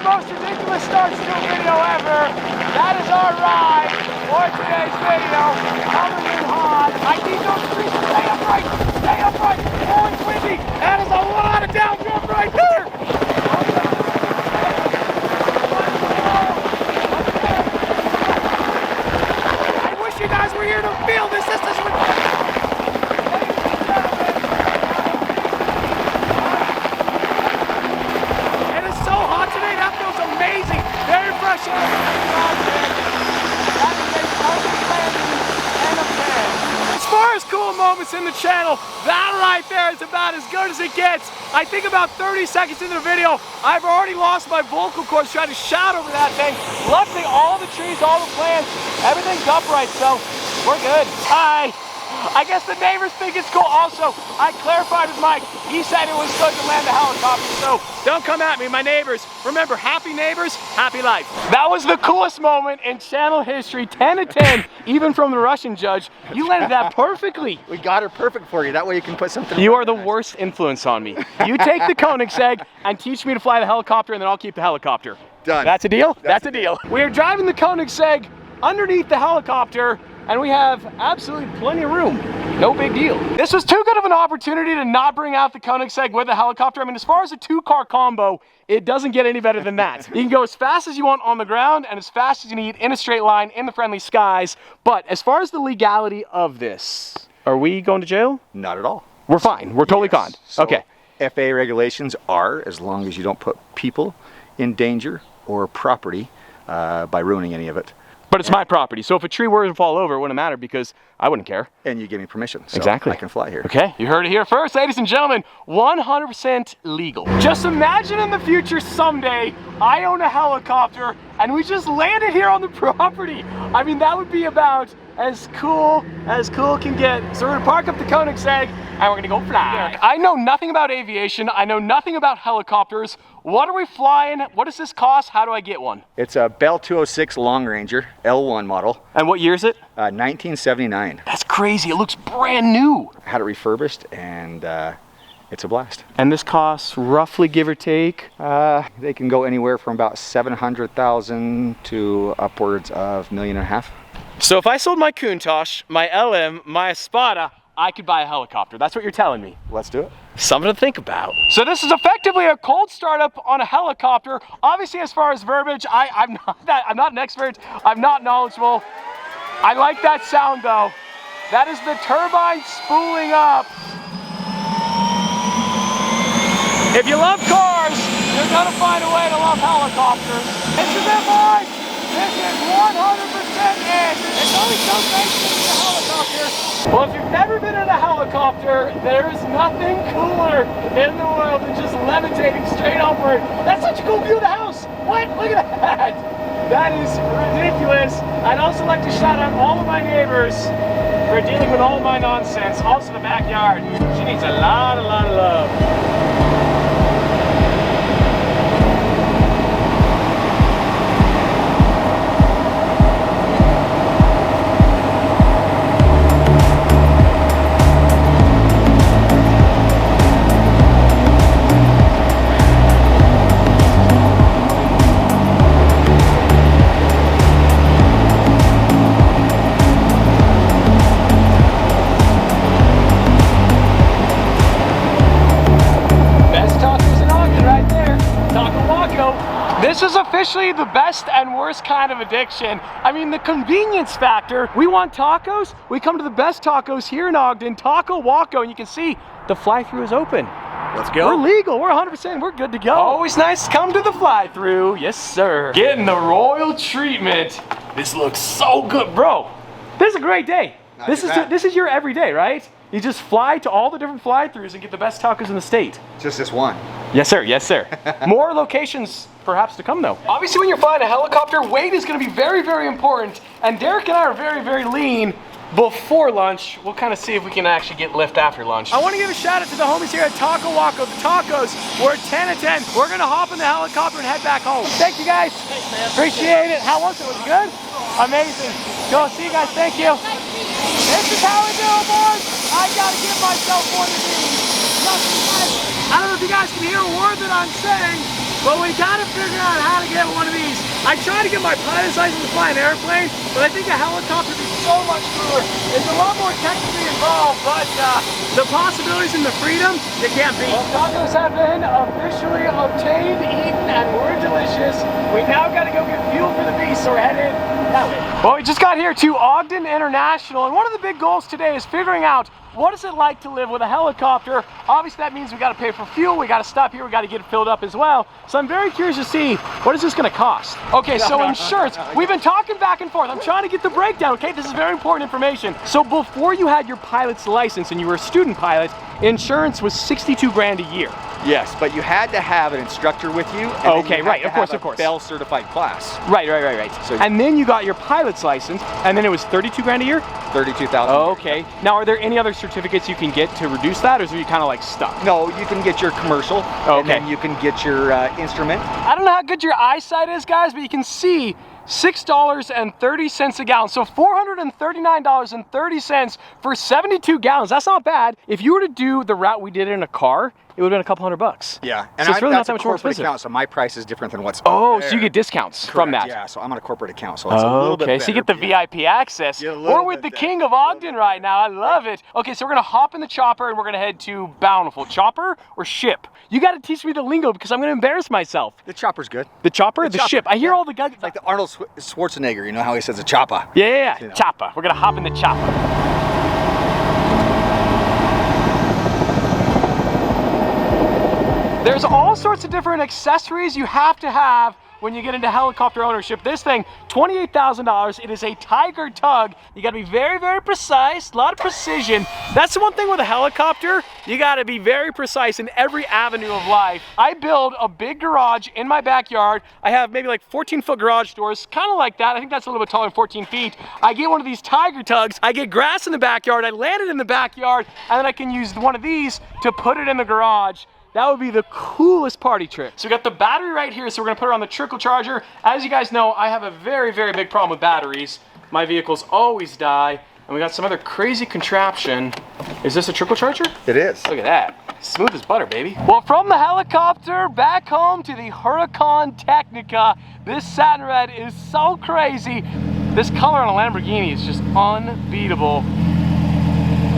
most ridiculous starts to a video ever. That is our ride for today's video. Coming in hot. I need those trees to stay upright. Stay upright. Oh, it's windy. That is a lot of down jump right there. I wish you guys were here to feel this. This is as far as cool moments in the channel, that right there is about as good as it gets. I think about 30 seconds into the video, I've already lost my vocal cords trying to shout over that thing. Luckily, all the trees, all the plants, everything's upright, so we're good. I guess the neighbors think it's cool. Also, I clarified with Mike. He said it was good to land the helicopter, so don't come at me, my neighbors. Remember, happy neighbors, happy life. That was the coolest moment in channel history, 10 to 10, even from the Russian judge. You landed that perfectly. We got her perfect for you. That way you can put something. You are the worst influence on me. You take the Koenigsegg and teach me to fly the helicopter, and then I'll keep the helicopter. Done. That's a deal? That's a deal. We're driving the Koenigsegg underneath the helicopter, and we have absolutely plenty of room. No big deal. This was too good of an opportunity to not bring out the Koenigsegg with a helicopter. I mean, as far as a two-car combo, it doesn't get any better than that. You can go as fast as you want on the ground and as fast as you need in a straight line in the friendly skies. But as far as the legality of this, are we going to jail? Not at all. We're fine. We're totally con. So okay. FAA regulations are, as long as you don't put people in danger or property by ruining any of it. But it's my property, so if a tree were to fall over, it wouldn't matter because I wouldn't care. And you give me permission, so exactly. I can fly here. Okay, you heard it here first, ladies and gentlemen, 100% legal. Just imagine in the future someday, I own a helicopter and we just landed here on the property. I mean, that would be about as cool can get. So we're gonna park up the Koenigsegg and we're gonna go fly. I know nothing about aviation. I know nothing about helicopters. What are we flying? What does this cost? How do I get one? It's a Bell 206 Long Ranger L1 model. And what year is it? 1979. That's crazy. It looks brand new. I had it refurbished and it's a blast. And this costs roughly, give or take? They can go anywhere from about 700,000 to upwards of $1.5 million. So if I sold my Countach, my LM, my Espada, I could buy a helicopter. That's what you're telling me. Let's do it. Something to think about. So this is effectively a cold startup on a helicopter. Obviously, as far as verbiage, I'm not an expert. I'm not knowledgeable. I like that sound though. That is the turbine spooling up. If you love cars, you're gonna find a way to love helicopters. This is it, boys. This is 100% it. It's only so great to be a helicopter. Well, if you've never been in a helicopter, there is nothing cooler in the world than just levitating straight upward. That's such a cool view of the house. What? Look at that. That is ridiculous. I'd also like to shout out all of my neighbors for dealing with all of my nonsense. Also the backyard. She needs a lot of love. This is officially the best and worst kind of addiction. I mean, the convenience factor. We want tacos, we come to the best tacos here in Ogden, Taco Waco, and you can see the fly-through is open. Let's go. We're legal, we're 100%, we're good to go. Always nice to come to the fly-through, yes sir. Getting the royal treatment. This looks so good, bro. This is a great day. This is your everyday, right? You just fly to all the different fly-throughs and get the best tacos in the state. Just this one. Yes sir, yes sir. More locations perhaps to come though. Obviously when you're flying a helicopter, weight is gonna be very, very important. And Derek and I are very, very lean before lunch. We'll kind of see if we can actually get lift after lunch. I want to give a shout out to the homies here at Taco Waco. The tacos were 10 of 10. We're gonna hop in the helicopter and head back home. Thank you guys. Thanks, man. Appreciate it. How was it? Was it good? Amazing. Go see you guys. Thank you. This is how we do it, boys. I gotta give myself one of these. I don't know if you guys can hear a word that I'm saying, But we gotta figure out how to get one of these. I tried to get my pilot's license to fly an airplane, but I think a helicopter would be so much cooler. It's a lot more technically involved, but the possibilities and the freedom, you can't beat. Well, tacos have been officially obtained, eaten, and we're delicious. We now gotta go get fuel for the beast, so we're headed that way. Well, we just got here to Ogden International, and one of the big goals today is figuring out what is it like to live with a helicopter. Obviously that means we got to pay for fuel, we got to stop here, we got to get it filled up as well. So I'm very curious to see, what is this going to cost? Okay, so insurance, we've been talking back and forth. I'm trying to get the breakdown, okay? This is very important information. So before you had your pilot's license and you were a student pilot, insurance was 62 grand a year. Yes, but you had to have an instructor with you. And okay, right, of course. Bell certified class. Right. So, and then you got your pilot's license, and then it was 32 grand a year? 32,000. Okay. Now, are there any other certificates you can get to reduce that, or are you kind of like stuck? No, you can get your commercial, and then you can get your instrument. I don't know how good your eyesight is, guys, but you can see $6.30 a gallon. So $439.30 for 72 gallons. That's not bad. If you were to do the route we did in a car, it would have been a couple $100. Yeah, and so it's really not that much more expensive. Account, so my price is different than what's Oh, there. So you get discounts from that. Yeah, so I'm on a corporate account, so it's a little bit better. So you get the VIP access. We're with the king of Ogden right now. I love it. Okay, so we're gonna hop in the chopper and we're gonna head to Bountiful. Chopper or ship? You gotta teach me the lingo because I'm gonna embarrass myself. The chopper's good. The chopper? The ship. I hear all the guys. It's like the Arnold Schwarzenegger, you know how he says a chopper? Yeah. You know. Chopper. We're gonna hop in the chopper. There's all sorts of different accessories you have to have when you get into helicopter ownership. This thing, $28,000. It is a Tiger Tug. You gotta be very, very precise, a lot of precision. That's the one thing with a helicopter, you gotta be very precise in every avenue of life. I build a big garage in my backyard. I have maybe like 14-foot garage doors, kind of like that. I think that's a little bit taller than 14 feet. I get one of these Tiger Tugs. I get grass in the backyard. I land it in the backyard, and then I can use one of these to put it in the garage. That would be the coolest party trick. So we got the battery right here, so we're gonna put it on the trickle charger. As you guys know, I have a very, very big problem with batteries. My vehicles always die, and we got some other crazy contraption. Is this a trickle charger? It is. Look at that. Smooth as butter, baby. Well, from the helicopter back home to the Huracan Technica, this satin red is so crazy. This color on a Lamborghini is just unbeatable.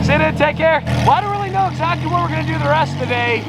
See you, take care. Well, I don't really know exactly what we're gonna do the rest of the day.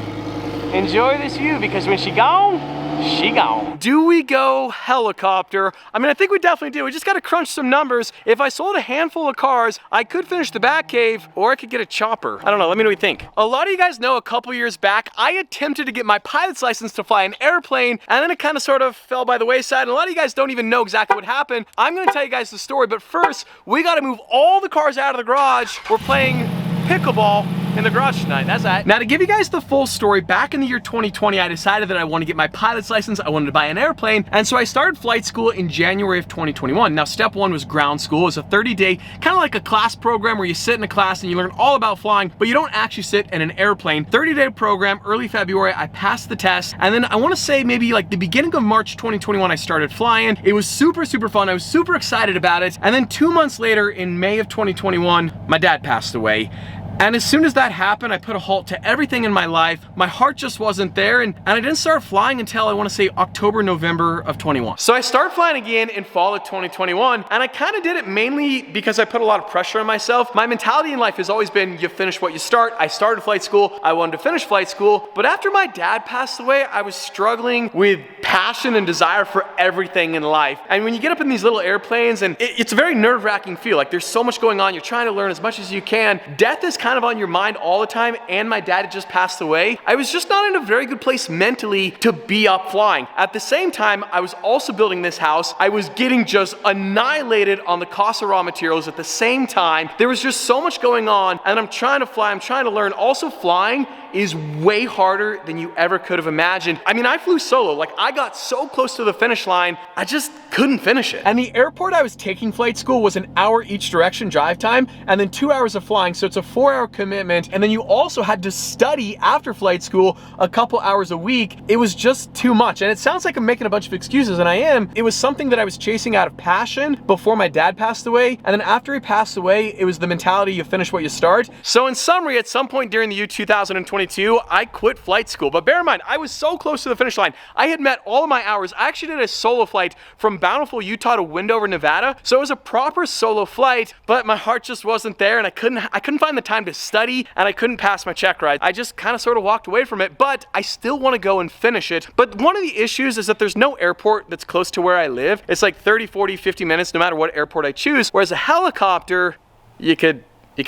Enjoy this view, because when she gone, she gone. Do we go helicopter? I mean, I think we definitely do. We just gotta crunch some numbers. If I sold a handful of cars, I could finish the Batcave, or I could get a chopper. I don't know, let me know what you think. A lot of you guys know a couple years back, I attempted to get my pilot's license to fly an airplane, and then it kind of sort of fell by the wayside, and a lot of you guys don't even know exactly what happened. I'm gonna tell you guys the story, but first, we gotta move all the cars out of the garage. We're playing pickleball in the garage tonight. That's that. Now, to give you guys the full story, back in the year 2020, I decided that I wanted to get my pilot's license. I wanted to buy an airplane, and so I started flight school in January of 2021. Now, step one was ground school. It was a 30-day, kind of like a class program where you sit in a class and you learn all about flying, but you don't actually sit in an airplane. 30-day program, early February, I passed the test, and then I want to say maybe like the beginning of March 2021, I started flying. It was super, super fun. I was super excited about it, and then 2 months later, in May of 2021, my dad passed away. And as soon as that happened, I put a halt to everything in my life. My heart just wasn't there, and I didn't start flying until, I wanna say, October, November of 21. So I started flying again in fall of 2021, and I kinda did it mainly because I put a lot of pressure on myself. My mentality in life has always been, you finish what you start. I started flight school, I wanted to finish flight school, but after my dad passed away, I was struggling with passion and desire for everything in life. And when you get up in these little airplanes, and it's a very nerve-wracking feel, like there's so much going on, you're trying to learn as much as you can. Death is kind of on your mind all the time, and my dad had just passed away. I was just not in a very good place mentally to be up flying. At the same time, I was also building this house. I was getting just annihilated on the cost of raw materials at the same time. There was just so much going on, and I'm trying to fly, I'm trying to learn. Also, flying is way harder than you ever could have imagined. I mean, I flew solo. Like, I got got so close to the finish line, I just couldn't finish it. And the airport I was taking flight school was an hour each direction drive time, and then 2 hours of flying, so it's a 4-hour commitment. And then you also had to study after flight school a couple hours a week. It was just too much. And it sounds like I'm making a bunch of excuses, and I am. It was something that I was chasing out of passion before my dad passed away. And then after he passed away, it was the mentality you finish what you start. So in summary, at some point during the year 2022, I quit flight school. But bear in mind, I was so close to the finish line. I had met all of my hours. I actually did a solo flight from Bountiful, Utah to Windover, Nevada. So it was a proper solo flight, but my heart just wasn't there, and I couldn't find the time to study, and I couldn't pass my check ride. I just kind of sort of walked away from it, but I still want to go and finish it. But one of the issues is that there's no airport that's close to where I live. It's like 30, 40, 50 minutes no matter what airport I choose, whereas a helicopter, you could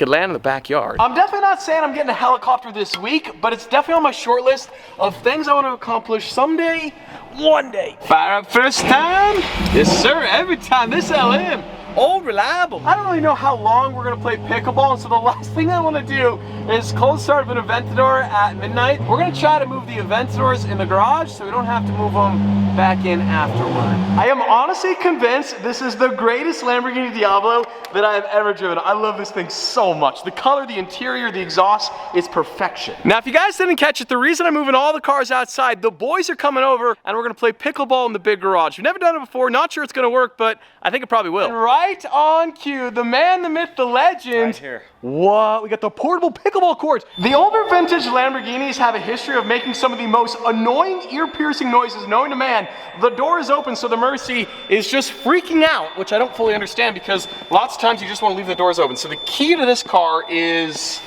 land in the backyard. I'm definitely not saying I'm getting a helicopter this week, but it's definitely on my short list of things I want to accomplish someday, one day. Fire up first time? Yes, sir, every time. This LM. Old reliable. I don't really know how long we're gonna play pickleball, so the last thing I want to do is cold start of an Aventador at midnight. We're gonna try to move the Aventadors in the garage so we don't have to move them back in afterward. I am honestly convinced this is the greatest Lamborghini Diablo that I have ever driven. I love this thing so much. The color, the interior, the exhaust is perfection. Now, if you guys didn't catch it, the reason I'm moving all the cars outside, the boys are coming over and we're gonna play pickleball in the big garage. We've never done it before, not sure it's gonna work, but I think it probably will. And right on cue, the man, the myth, the legend. Right here. What? We got the portable pickleball court. The older vintage Lamborghinis have a history of making some of the most annoying, ear-piercing noises known to man. The door is open, so the Mercy is just freaking out, which I don't fully understand because lots of times you just want to leave the doors open. So the key to this car is,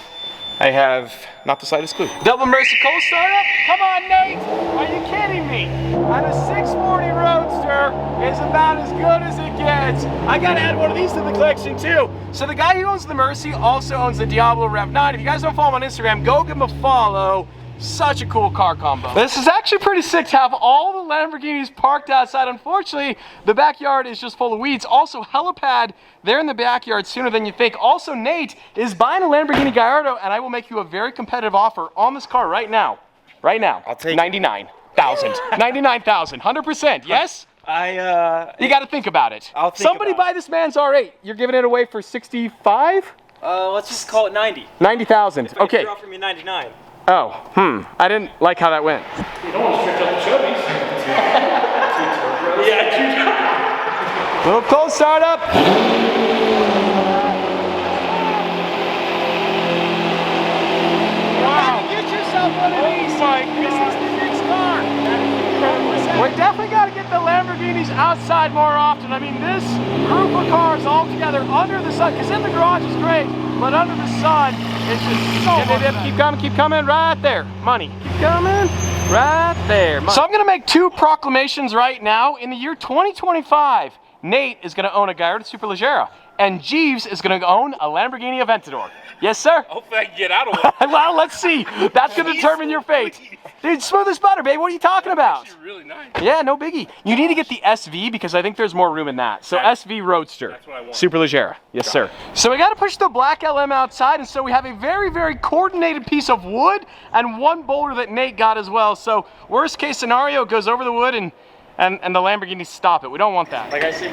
I have not the slightest clue. Double Mercy cold startup? Come on, Nate. Are you kidding me? And a 640 Roadster is about as good as it gets. I gotta add one of these to the collection too. So the guy who owns the Mercy also owns the Diablo Rev 9. If you guys don't follow him on Instagram, go give him a follow. Such a cool car combo. This is actually pretty sick to have all the Lamborghinis parked outside. Unfortunately, the backyard is just full of weeds. Also, helipad there in the backyard sooner than you think. Also, Nate is buying a Lamborghini Gallardo, and I will make you a very competitive offer on this car right now. Right now. I'll take 99,000. 99,000. 100%. Yes? You got to think about it. I'll think Somebody about buy this man's R8. You're giving it away for 65? Let's just call it 90. 90,000. Okay. You're offering me 99. Oh, I didn't like how that went. You don't want to stretch out the chubbies. Yeah, Little cold startup. Wow. Get yourself one of these. Oh my God. This is the next car. We definitely got to get the Lamborghinis outside more often. I mean, this group of cars all together under the sun, because in the garage is great, but under the sun, it's just so much better. Keep coming, right there. Money. Keep coming, right there. Money. So I'm gonna make two proclamations right now. In the year 2025, Nate is gonna own a Gallardo Superleggera, and Jeeves is gonna own a Lamborghini Aventador. Yes, sir? hopefully I can get out of one. Well, let's see. That's gonna determine your fate. Dude, smooth as butter, babe. What are you talking about? Actually really nice. Yeah, no biggie. You need to get the SV because I think there's more room in that. So SV Roadster. That's what I want. Superleggera. Yes, sir. So we got to push the black LM outside, and so we have a very, very coordinated piece of wood and one boulder that Nate got as well. So worst case scenario, it goes over the wood and the Lamborghinis stop it. We don't want that. Like I said,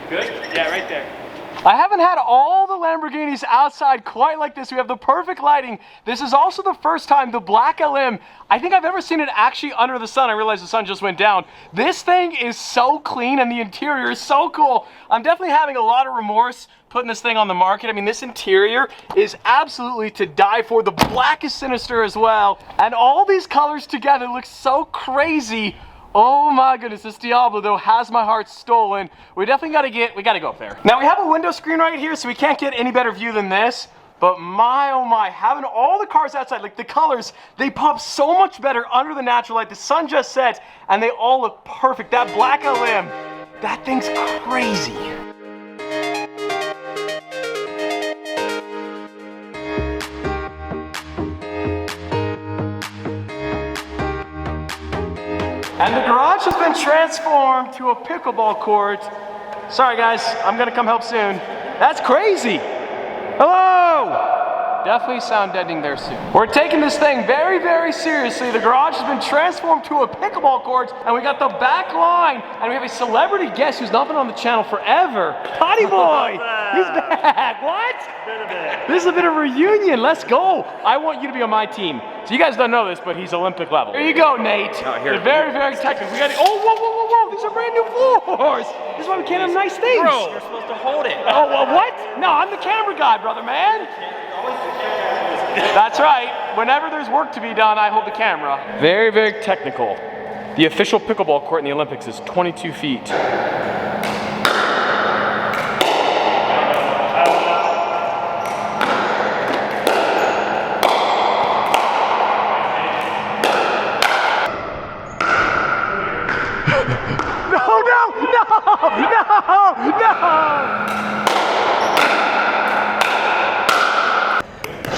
good? Yeah, right there. I haven't had all the Lamborghinis outside quite like this. We have the perfect lighting. This is also the first time the black LM, I think I've ever seen it actually under the sun. I realized the sun just went down. This thing is so clean and the interior is so cool. I'm definitely having a lot of remorse putting this thing on the market. I mean, this interior is absolutely to die for. The black is sinister as well. And all these colors together look so crazy. Oh my goodness, this Diablo though has my heart stolen. We definitely gotta go up there. Now we have a window screen right here, so we can't get any better view than this. But my, oh my, having all the cars outside, like the colors, they pop so much better under the natural light. The sun just set, and they all look perfect. That black LM, that thing's crazy. And the garage has been transformed to a pickleball court. Sorry guys, I'm gonna come help soon. That's crazy. Hello! definitely sound deadening there soon. We're taking this thing very, very seriously. The garage has been transformed to a pickleball court, and we got the back line, and we have a celebrity guest who's not been on the channel forever. Potty Boy! He's back! What? This is a bit of a reunion. Let's go. I want you to be on my team. So you guys don't know this, but he's Olympic level. Here you go, Nate. They're very, very technical. We got oh, whoa, whoa, whoa, whoa! These are brand new floors. This is why we can't have nice things. Bro, you're supposed to hold it. Oh, well, what? No, I'm the camera guy, brother, man. That's right. Whenever there's work to be done, I hold the camera. Very, very technical. The official pickleball court in the Olympics is 22 feet.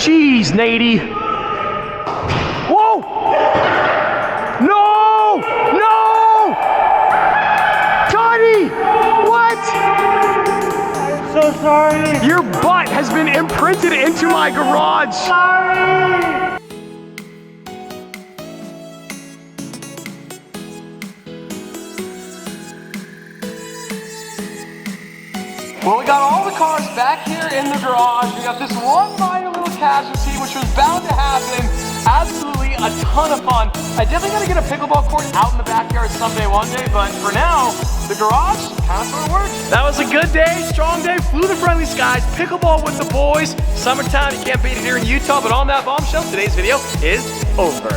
Jeez, Natey. Whoa! No! No! Tony! What? I'm so sorry. Your butt has been imprinted into my garage. Sorry. Well, we got all the cars back here in the garage. We got this one minor little casualty, which was bound to happen. Absolutely a ton of fun. I definitely gotta get a pickleball court out in the backyard someday, one day, but for now, the garage kind of sort of works. That was a good day, strong day, flew the friendly skies, pickleball with the boys. Summertime, you can't beat it here in Utah, but on that bombshell, today's video is over.